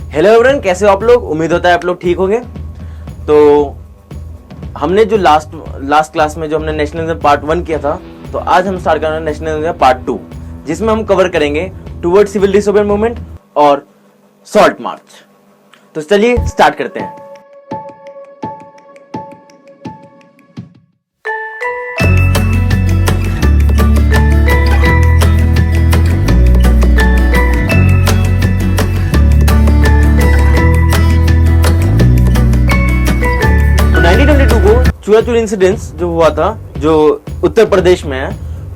Hello everyone, कैसे हो आप लोग। उम्मीद होता है आप लोग ठीक होंगे। तो हमने जो लास्ट क्लास में जो हमने नेशनलिज्म पार्ट 1 किया था, तो आज हम स्टार्ट कर रहे हैं नेशनलिज्म पार्ट 2, जिसमें हम कवर करेंगे टुवर्ड्स सिविल डिसोबीडियंस मूवमेंट और सॉल्ट मार्च। तो चलिए स्टार्ट करते हैं। चूराचूर इंसिडेंस जो हुआ था, जो उत्तर प्रदेश में है,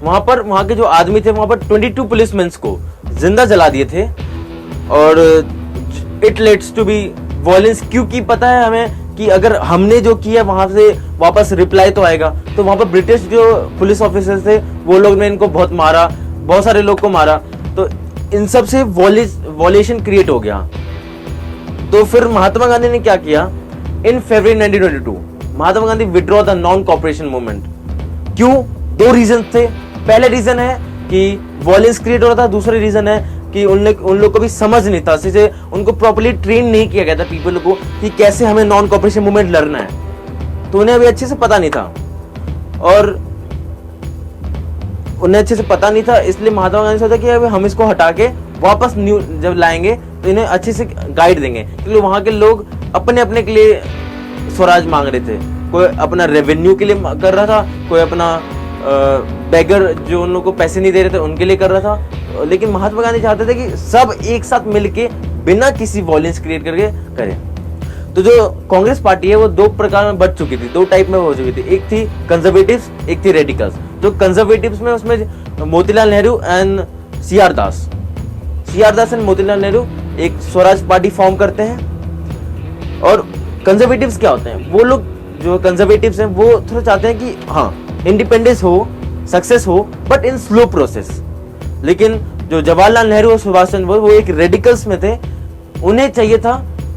वहां के जो आदमी थे, वहां पर 22 पुलिसमैन को जिंदा जला दिए थे। और it lets to be violence, क्योंकि पता है हमें कि अगर हमने जो किया वहां से वापस रिप्लाई तो आएगा। तो वहां पर ब्रिटिश जो पुलिस ऑफिसर्स थे, वो लोग ने इनको बहुत मारा, बहुत सारे लोग को मारा। तो इन सब से वॉलेशन क्रिएट हो गया। तो फिर महात्मा गांधी ने क्या किया, in February 1922 Mahatma Gandhi withdraw the non cooperation movement. क्यों? 2 रीजन थे। पहले रीजन है कि वॉयलेंस क्रिएट हो रहा था, दूसरा रीजन है कि उन लोग को भी समझ नहीं था, जैसे उनको प्रॉपर्ली ट्रेन नहीं किया गया था पीपल को कि कैसे हमें नॉन कॉपरेशन मूवमेंट लड़ना है। तो उन्हें अभी अच्छे से पता नहीं था, और उन्हें अच्छे से पता नहीं था, इसलिए महात्मा गांधी सोचा कि अभी हम इसको हटा के वापस न्यू जब लाएंगे तो इन्हें अच्छे से गाइड देंगे। क्योंकि वहां के लोग अपने अपने के लिए स्वराज मांग रहे थे। कोई अपना रेवेन्यू के लिए कर रहा था, कोई अपना बेगर जो उन लोगों को पैसे नहीं दे रहे थे उनके लिए कर रहा था। लेकिन महात्मा गांधी चाहते थे कि सब एक साथ मिलके बिना किसी वॉयलेंस क्रिएट करके करें। तो जो कांग्रेस पार्टी है वो 2 प्रकार में बट चुकी थी, 2 टाइप में हो चुकी थी। एक थी कंजर्वेटिव्स, एक थी रेडिकल्स। जो कंजर्वेटिव्स में उसमें Motilal Nehru and CR Das and Motilal Nehru एक स्वराज पार्टी फॉर्म करते हैं। और कंजर्वेटिव्स क्या होते हैं, वो लोग जो कंजर्वेटिव्स हैं वो थोड़ा चाहते हैं कि हाँ इंडिपेंडेंस हो, सक्सेस हो, बट इन स्लो प्रोसेस। लेकिन जो जवाहरलाल नेहरू और सुभाष चंद्र बोस, वो एक रेडिकल्स में थे। उन्हें चाहिए था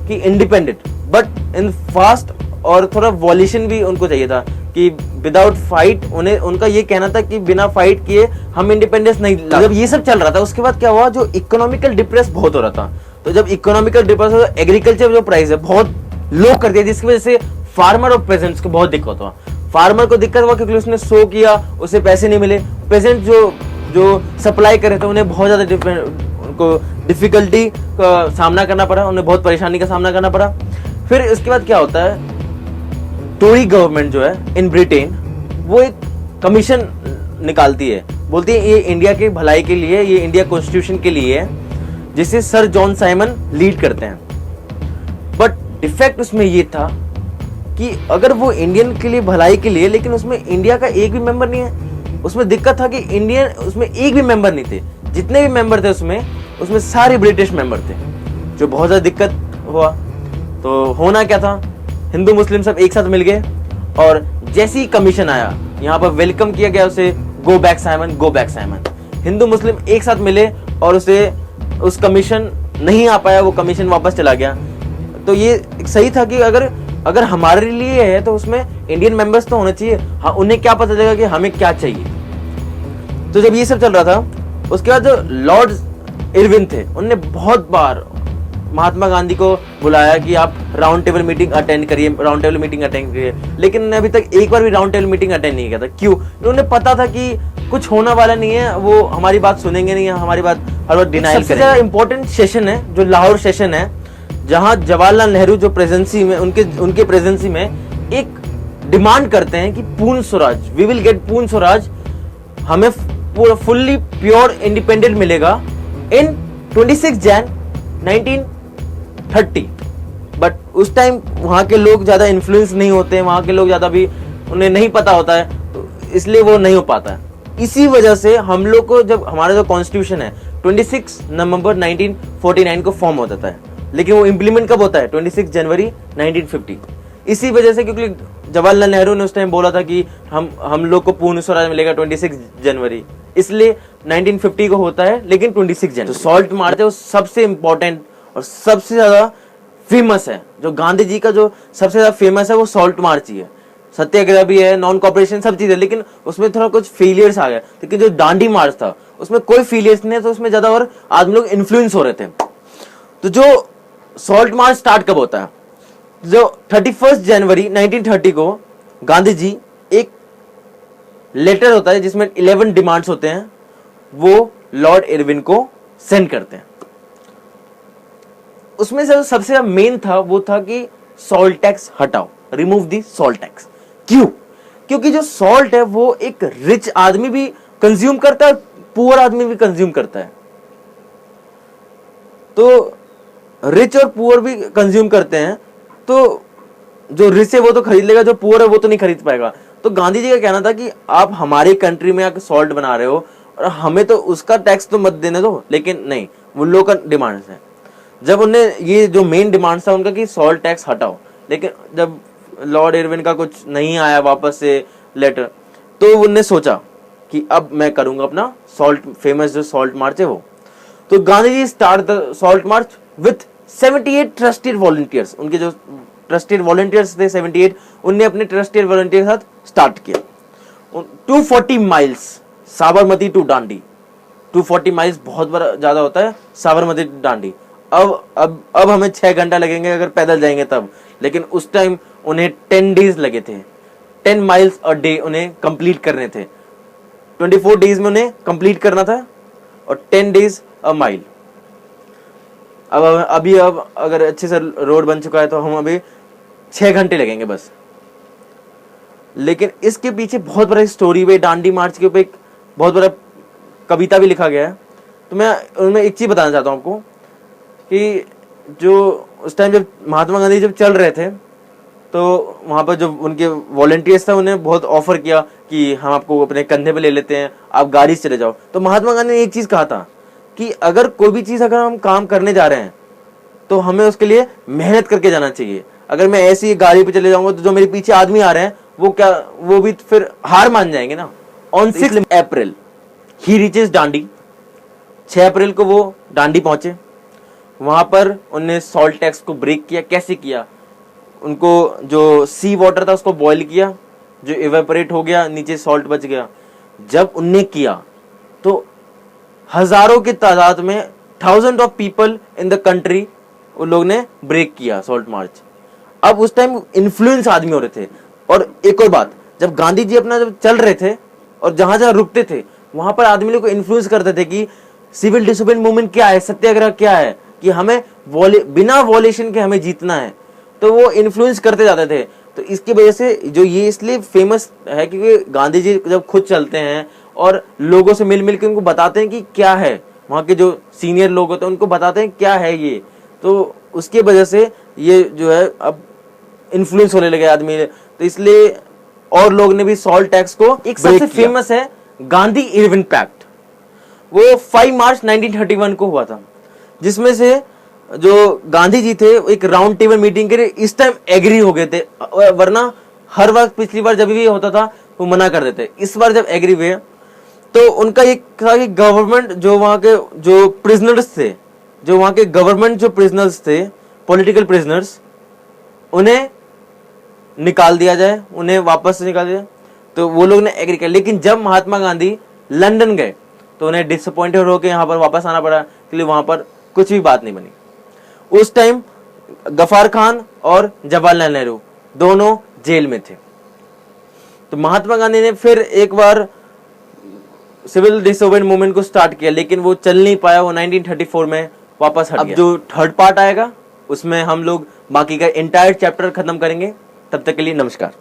कि इंडिपेंडेंट बट इन फास्ट, और थोड़ा वॉल्यूशन भी उनको चाहिए था कि विदाउट फाइट। उन्हें उनका ये कहना था कि बिना फाइट किए हम इंडिपेंडेंस नहीं ला। जब ये सब चल रहा था, उसके बाद क्या हुआ, जो इकोनॉमिकल डिप्रेस बहुत हो रहा था। तो जब इकोनॉमिकल डिप्रेस हो, एग्रीकल्चर जो प्राइस है बहुत लो कर दिया, जिसकी वजह से फार्मर और पेजेंट्स को बहुत दिक्कत हुआ। फार्मर को दिक्कत हुआ क्योंकि उसने सो किया, उसे पैसे नहीं मिले। पेजेंट जो सप्लाई कर रहे थे, उन्हें बहुत ज्यादा उनको डिफिकल्टी का सामना करना पड़ा, उन्हें बहुत परेशानी का सामना करना पड़ा। फिर इसके बाद क्या होता है, टोरी गवर्नमेंट जो है इन ब्रिटेन, वो एक कमीशन निकालती है, बोलती है ये इंडिया की भलाई के लिए, ये इंडिया कॉन्स्टिट्यूशन के लिए है, जिसे सर जॉन साइमन लीड करते हैं। बट डिफेक्ट उसमें ये था कि अगर वो इंडियन के लिए भलाई के लिए, लेकिन उसमें इंडिया का एक भी मेंबर नहीं है। उसमें दिक्कत था कि इंडियन उसमें एक भी मेंबर नहीं थे। जितने भी मेंबर थे उसमें सारे ब्रिटिश मेंबर थे, जो बहुत ज्यादा दिक्कत हुआ। तो होना क्या था, हिंदू मुस्लिम सब एक साथ मिल गए, और जैसे ही कमीशन आया, यहाँ पर वेलकम किया गया उसे, go back Simon, go back Simon. हिंदू मुस्लिम एक साथ मिले और उस कमीशन नहीं आ पाया, वो कमीशन वापस चला गया। तो ये सही था कि अगर हमारे लिए है तो उसमें इंडियन मेंबर्स तो होने चाहिए। हाँ, उन्हें क्या पता चलेगा कि हमें क्या चाहिए। तो जब ये सब चल रहा था, उसके बाद जो लॉर्ड इरविन थे, उन्होंने बहुत बार महात्मा गांधी को बुलाया कि आप राउंड टेबल मीटिंग अटेंड करिए, लेकिन उन्होंने अभी तक एक बार भी राउंड टेबल मीटिंग अटेंड नहीं किया था। क्यों? उन्हें पता था कि कुछ होने वाला नहीं है, वो हमारी बात सुनेंगे नहीं, हमारी बात हर वक्त डिनाइल करेंगे। सबसे ज्यादा इंपॉर्टेंट सेशन है जो लाहौर सेशन है, जहां जवाहरलाल नेहरू जो प्रेजेंसी में उनके प्रेजेंसी में एक डिमांड करते हैं कि पूर्ण स्वराज, वी विल गेट पूर्ण स्वराज, हमें पूरा फुल्ली प्योर इंडिपेंडेंट मिलेगा इन 26 जैन 1930। बट उस टाइम वहां के लोग ज्यादा इन्फ्लुएंस नहीं होते हैं, वहां के लोग ज्यादा भी उन्हें नहीं पता होता है, तो इसलिए वो नहीं हो पाता है। इसी वजह से हम लोग को, जब हमारा जो कॉन्स्टिट्यूशन है 26 नवंबर 1949 को फॉर्म हो जाता है, लेकिन वो इंप्लीमेंट कब होता है, 26 जनवरी 1950। इसी वजह से, क्योंकि जवाहरलाल नेहरू ने उस टाइम बोला था कि हम लोग को पूर्ण स्वराज मिलेगा 26 जनवरी, इसलिए 1950 को होता है, लेकिन 26 जनवरी। तो सॉल्ट मार्च है वो सबसे इंपॉर्टेंट और सबसे ज्यादा फेमस है। जो गांधी जी का जो सबसे ज्यादा फेमस है वो सॉल्ट मार्च ही है। सत्याग्रह भी है, नॉन कॉपरेशन, सब चीजें, लेकिन उसमें थोड़ा कुछ फेलियर्स आ गए। लेकिन जो दांडी मार्च था उसमें कोई फेलियर्स नहीं, तो उसमें ज्यादा और आदमी लोग इन्फ्लुएंस हो रहे थे। तो जो सॉल्ट मार्च स्टार्ट कब होता है? जो 31 जनवरी 1930 को गांधी जी एक लेटर होता है जिसमें 11 डिमांड्स होते हैं, वो लॉर्ड इरविन को सेंड करते हैं। उसमें से सबसे मेन था वो था कि सॉल्ट टैक्स हटाओ, रिमूव दी सॉल्ट टैक्स। क्यों? क्योंकि जो सॉल्ट है वो एक रिच आदमी भी कंज्यूम करता है, पुअर आदमी भी कंज्यूम करता है। तो रिच और पुअर भी कंज्यूम करते हैं, तो जो रिच है वो तो खरीद लेगा, जो पुअर है वो तो नहीं खरीद पाएगा। तो गांधी जी का कहना था कि आप हमारी कंट्री में आकर सॉल्ट बना रहे हो और हमें तो उसका टैक्स तो मत देने दो, लेकिन नहीं, वो लोग का डिमांड्स है। जब उन्हें ये जो मेन डिमांड था उनका कि सॉल्ट टैक्स हटाओ, लेकिन जब लॉर्ड इरविन का कुछ नहीं आया वापस से लेटर, तो उन्होंने सोचा कि अब मैं करूंगा अपना सॉल्ट, फेमस जो सॉल्ट मार्च है वो। तो Gandhi ji start the salt march with 78 trusted volunteers. उनके जो ट्रस्टेड वॉलंटियर्स थे 78, उनने अपने ट्रस्टेड वॉलंटियर के साथ स्टार्ट किया। 240 miles Sabarmati to Dandi, 240 miles बहुत बड़ा ज्यादा होता है, साबरमती दांडी। अब हमें 6 घंटा लगेंगे अगर पैदल जाएंगे तब, लेकिन उस टाइम उन्हें 10 डेज लगे थे। 10 माइल्स अ डे उन्हें कंप्लीट करने थे। 24 डेज में उन्हें कंप्लीट करना था और 10 डेज अ माइल। अब अगर अच्छे से रोड बन चुका है तो हम अभी 6 घंटे लगेंगे बस। लेकिन इसके पीछे बहुत बड़ा स्टोरी है, दांडी मार्च के ऊपर एक बहुत बड़ा कविता भी लिखा गया है। तो मैं उनमें एक चीज बताना चाहता हूं आपको कि जो उस टाइम जब महात्मा गांधी जब चल रहे थे, तो वहां पर जो उनके वॉलंटियर्स थे उन्हें बहुत ऑफर किया कि हम आपको अपने कंधे पे ले लेते हैं, आप गाड़ी से चले जाओ। तो महात्मा गांधी ने एक चीज कहा था कि अगर कोई भी चीज अगर हम काम करने जा रहे हैं तो हमें उसके लिए मेहनत करके जाना चाहिए। अगर मैं ऐसी गाड़ी पे चले जाऊंगा तो जो मेरे पीछे आदमी आ रहे हैं वो भी फिर हार मान जाएंगे ना। On 6 April he reaches Dandi. 6 अप्रैल को वो दांडी पहुंचे। वहां पर उन्होंने सॉल्ट टैक्स को ब्रेक किया। कैसे किया? उनको जो सी वाटर था उसको बॉईल किया, जो इवेपोरेट हो गया, नीचे सॉल्ट बच गया। जब उनने किया तो हजारों की तादाद में, thousand of people in the country, उन लोग ने ब्रेक किया सॉल्ट मार्च। अब उस टाइम इन्फ्लुएंस आदमी हो रहे थे। और एक और बात, जब गांधी जी अपना जब चल रहे थे और जहां जहां रुकते थे वहां पर आदमी लोग को इन्फ्लुएंस करते थे कि सिविल डिसोबेडिएंस मूवमेंट क्या है, सत्याग्रह क्या है, कि हमें बिना वॉलेशन के हमें जीतना है। तो वो इन्फ्लुएंस करते जाते थे। तो इसकी वजह से जो ये इसलिए फेमस है क्योंकि गांधी जी जब खुद चलते हैं और लोगों से मिल मिल के उनको बताते हैं कि क्या है, वहां के जो सीनियर लोग होते हैं उनको बताते हैं क्या है ये, तो उसकी वजह से ये जो है अब इन्फ्लुएंस होने लगे आदमी। तो इसलिए और लोग ने भी सॉल्ट टैक्स को, एक सबसे फेमस है गांधी इरविन पैक्ट, वो 5 मार्च 1931 को हुआ था, जिसमें से जो गांधी जी थे एक राउंड टेबल मीटिंग के लिए इस टाइम एग्री हो गए थे। वरना हर वक्त पिछली बार जब भी होता था वो मना कर देते। इस बार जब एग्री हुए तो उनका एक था कि गवर्नमेंट जो वहां के जो प्रिजनर्स थे, जो वहां के गवर्नमेंट जो प्रिजनर्स थे, पॉलिटिकल प्रिजनर्स, उन्हें निकाल दिया जाए, उन्हें वापस से निकाल दिया। तो वो लोग ने एग्री किया। लेकिन जब महात्मा गांधी लंदन गए तो उन्हें डिसअपॉइंटेड होकर यहाँ पर वापस आना पड़ा, इसलिए वहां पर कुछ भी बात नहीं बनी। उस टाइम गफ्फार खान और जवाहरलाल नेहरू दोनों जेल में थे। तो महात्मा गांधी ने फिर एक बार सिविल डिसोबेडिएंस मूवमेंट को स्टार्ट किया, लेकिन वो चल नहीं पाया, वो 1934 में वापस हट गया। अब जो थर्ड पार्ट आएगा उसमें हम लोग बाकी का एंटायर चैप्टर खत्म करेंगे। तब तक के लिए नमस्कार।